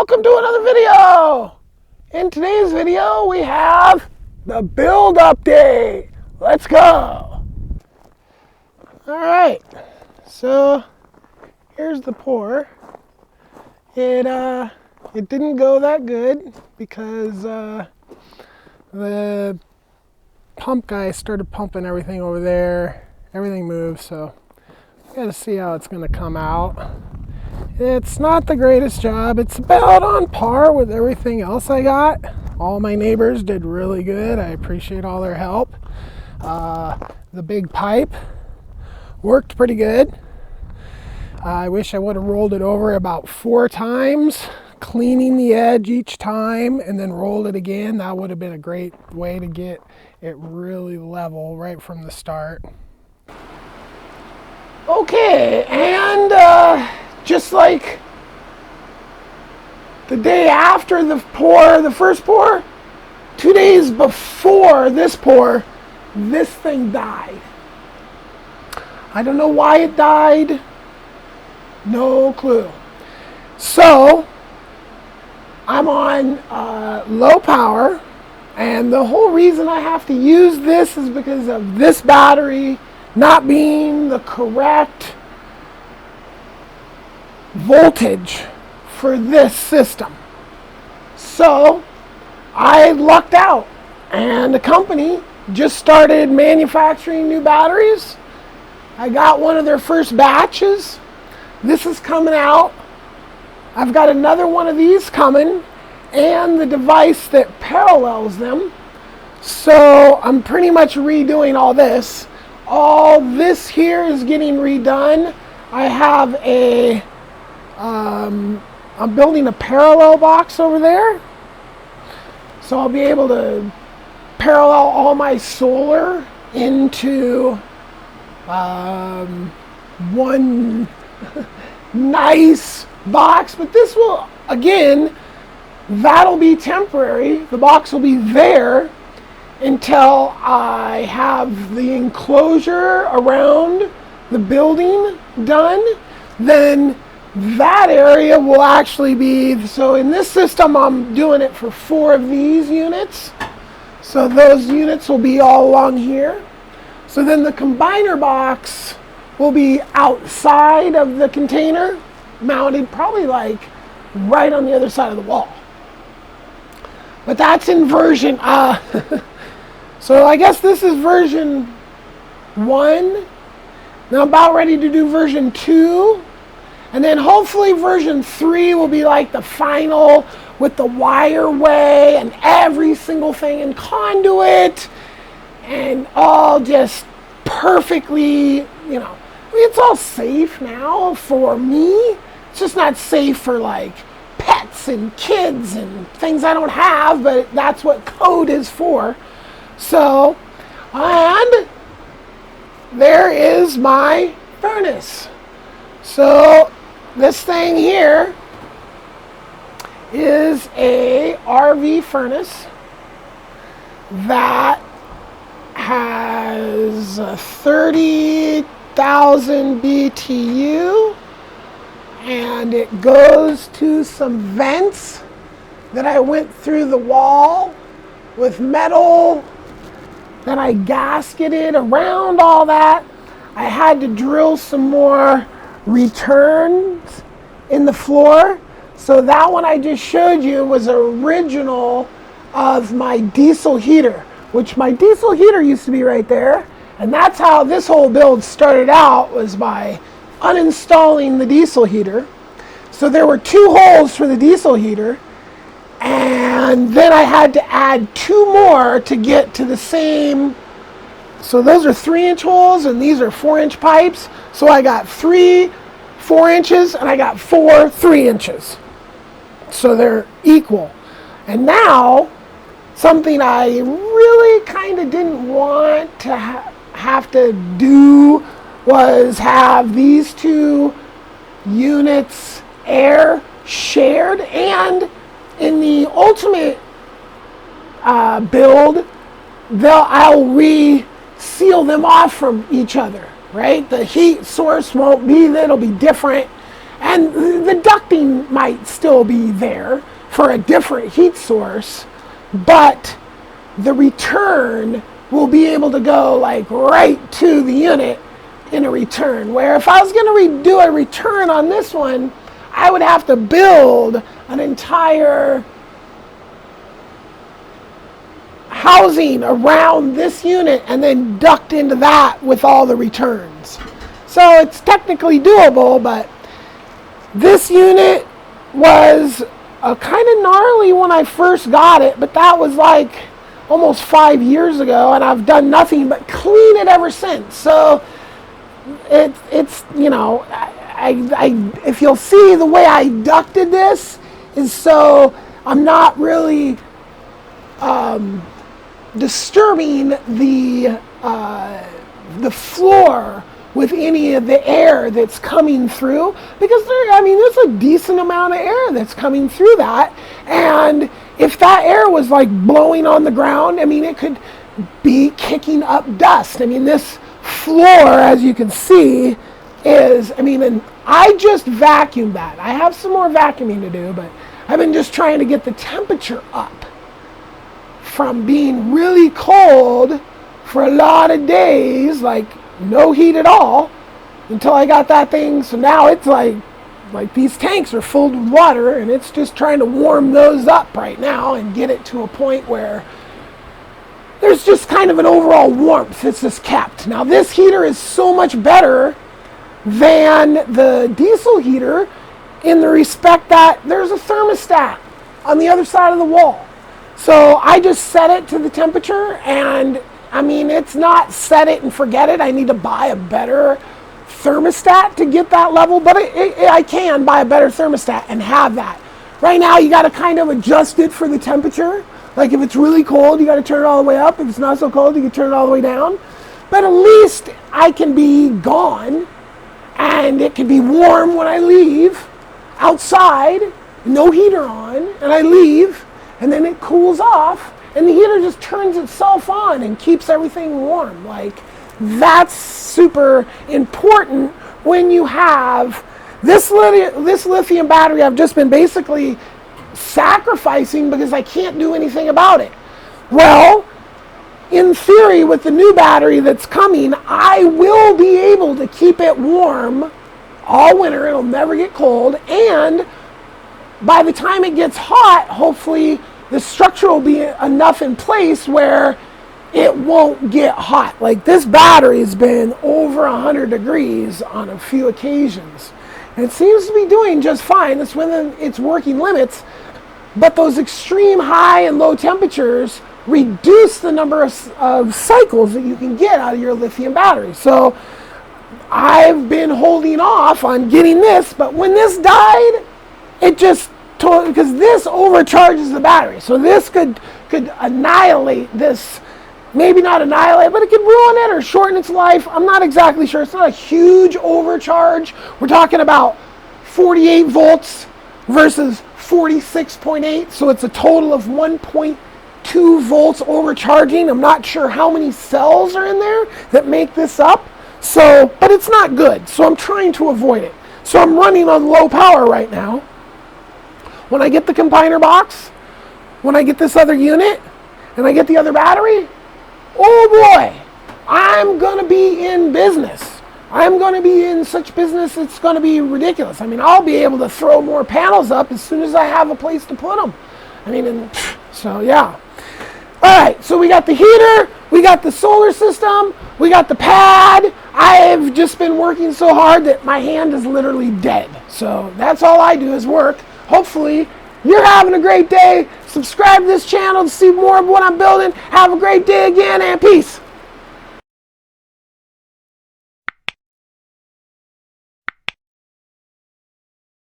welcome to another video. In today's video we have the build update. Let's go. Alright, so here's the pour. It didn't go that good because the pump guy started pumping everything over there. Everything moved, so gotta see how it's gonna come out. It's not the greatest job. It's about on par with everything else I got. All my neighbors did really good. I appreciate all their help. The big pipe worked pretty good. I wish I would have rolled it over about 4 times, cleaning the edge each time and then rolled it again. That would have been a great way to get it really level right from the start. Okay, and just like the day after the pour, the first pour, 2 days before this pour, this thing died. I don't know why it died. No clue. So I'm on low power, and the whole reason I have to use this is because of this battery not being the correct voltage for this system. So I lucked out, and the company just started manufacturing new batteries. I got one of their first batches. This is coming out. I've got another one of these coming, and the device that parallels them. So I'm pretty much redoing all this. All this here is getting redone. I have I'm building a parallel box over there. So I'll be able to parallel all my solar into one nice box. But this will, again, that'll be temporary. The box will be there until I have the enclosure around the building done. Then that area will actually be, so in this system I'm doing it for 4 of these units. So those units will be all along here. So then the combiner box will be outside of the container, mounted probably like right on the other side of the wall. But that's in version, so I guess this is version 1. Now I'm about ready to do version 2. And then hopefully version 3 will be like the final with the wireway and every single thing in conduit and all just perfectly, you know. I mean, it's all safe now for me. It's just not safe for like pets and kids and things I don't have, but that's what code is for. So, and there is my furnace. So this thing here is a RV furnace that has 30,000 BTU, and it goes to some vents that I went through the wall with metal. Then I gasketed around all that. I had to drill some more returns in the floor. So that one I just showed you was original of my diesel heater, which my diesel heater used to be right there. And that's how this whole build started out, was by uninstalling the diesel heater. So there were 2 holes for the diesel heater, and then I had to add 2 more to get to the same. So those are 3-inch holes and these are 4-inch pipes. So I got 3 4 inches and I got 4 3 inches. So they're equal. And now, something I really kind of didn't want to have to do was have these 2 units air shared. And in the ultimate build, I'll seal them off from each other, right? The heat source won't be, it'll be different. And the ducting might still be there for a different heat source, but the return will be able to go like right to the unit in a return. Where if I was going to do a return on this one, I would have to build an entire housing around this unit and then duct into that with all the returns. So it's technically doable, but this unit was kind of gnarly when I first got it, but that was like almost 5 years ago, and I've done nothing but clean it ever since. So it's you know, I if you'll see the way I ducted this is so I'm not really disturbing the floor with any of the air that's coming through, because there's a decent amount of air that's coming through that, and if that air was like blowing on the ground, it could be kicking up dust. This floor, as you can see, is, and I just vacuumed that. I have some more vacuuming to do, but I've been just trying to get the temperature up from being really cold for a lot of days, like no heat at all, until I got that thing. So now it's like these tanks are filled with water, and it's just trying to warm those up right now and get it to a point where there's just kind of an overall warmth that's just kept. Now this heater is so much better than the diesel heater in the respect that there's a thermostat on the other side of the wall. So I just set it to the temperature, and it's not set it and forget it. I need to buy a better thermostat to get that level, but I can buy a better thermostat and have that. Right now you got to kind of adjust it for the temperature. Like if it's really cold, you got to turn it all the way up. If it's not so cold, you can turn it all the way down. But at least I can be gone, and it can be warm when I leave outside, no heater on, and I leave, and then it cools off, and the heater just turns itself on and keeps everything warm. Like, that's super important when you have this lithium battery. I've just been basically sacrificing because I can't do anything about it. Well, in theory, with the new battery that's coming, I will be able to keep it warm all winter. It'll never get cold, and by the time it gets hot, hopefully the structure will be enough in place where it won't get hot. Like, this battery has been over 100 degrees on a few occasions, and it seems to be doing just fine. It's within its working limits, but those extreme high and low temperatures reduce the number of cycles that you can get out of your lithium battery. So I've been holding off on getting this, but when this died, it just because this overcharges the battery. So this could annihilate this, maybe not annihilate, but it could ruin it or shorten its life. I'm not exactly sure. It's not a huge overcharge. We're talking about 48 volts versus 46.8, so it's a total of 1.2 volts overcharging. I'm not sure how many cells are in there that make this up. So, but it's not good, so I'm trying to avoid it. So I'm running on low power right now. When I get the combiner box, when I get this other unit, and I get the other battery, oh boy, I'm going to be in business. I'm going to be in such business, it's going to be ridiculous. I'll be able to throw more panels up as soon as I have a place to put them. So yeah. All right, so we got the heater, we got the solar system, we got the pad. I've just been working so hard that my hand is literally dead. So that's all I do is work. Hopefully you're having a great day. Subscribe to this channel to see more of what I'm building. Have a great day again, and peace.